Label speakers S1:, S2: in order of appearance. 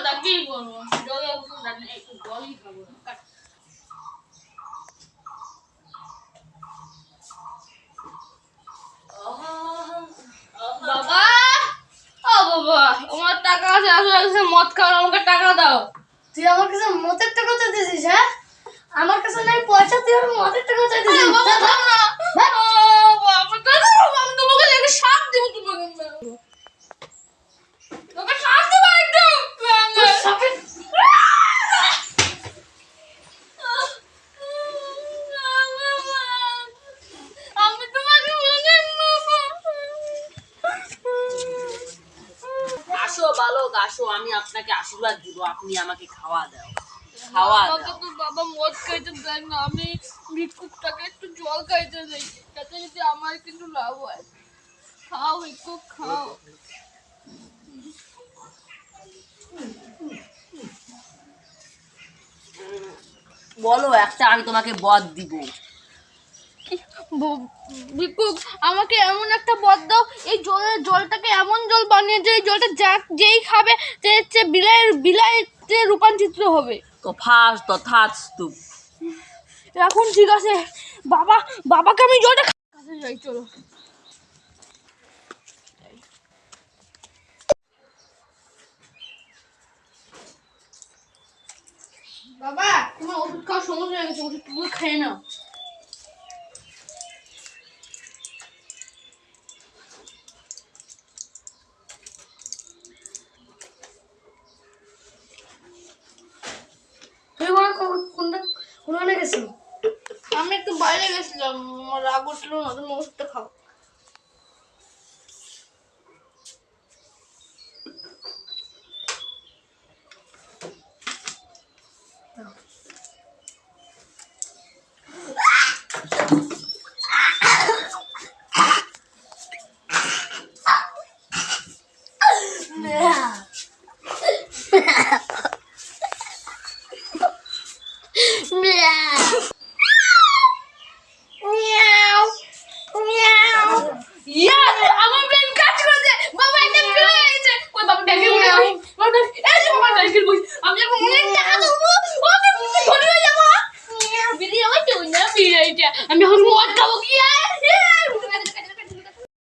S1: তা কি করবো জলে একটু জলই খাবো বাবা ও বাবা আমার টাকা আছে আসলে মদ খাও আমাকে টাকা দাও
S2: তুই আমার কাছে মদের টাকা চাইছিস হ্যাঁ আমার কাছে নাই পয়সা তুই আমার মদের টাকা চাইছিস
S1: আমি তোমাকে একটা সাপ দেবো তোমাকে সাপ দেবো একদম আমি তোমাকে
S3: আসো বালক আসো, আমি আপনাকে আশীর্বাদ দিব, আপনি আমাকে খাওয়া দাও।
S1: আমাকে তো বাবা মদ খাইতে দেয় না, আমি ভিক্ষুকটাকে একটু জল খাইতে দেই তাতে যদি আমার কিন্তু লাভ হয়। খাও একটু খাও।
S3: বলো একটা, আমি তোমাকে বদ দিব।
S1: ভিক্ষুক আমাকে এমন একটা বদ দাও, এই জলটাকে এমন জল বানিয়ে যে জলটা যেই খাবে বিলাইতে রূপান্তরিত হবে।
S3: তো ফার্স্ট তো থাকস্তু।
S1: এখন ঠিক আছে বাবাকে আমি জলটা কাছে যাই চলো। বাবা তোমার ওষুধ খাওয়ার সমস্যা হয়ে গেছে, ওষুধ তুমি খেয়ে নাও।
S2: তুই কোনখানে গেছিল?
S1: আমি একটু বাইরে গেছিলাম, আমার রাগ উঠলো না, তুমি ওষুধটা খাও। আমার ব্রেন কাজ করছে, বাবা এটা বের হয়ে গেছে। কই বাবা ব্যাগে উঠে বই, বাবা এই যে বাবা ব্যাগে বই, আমি এখন অনেক টাকা দেবো, আমি ধরে হয়ে যাবো। বিড়ি আমার তো না বিড়িটা, আমি এখন মদ খাবো কি আর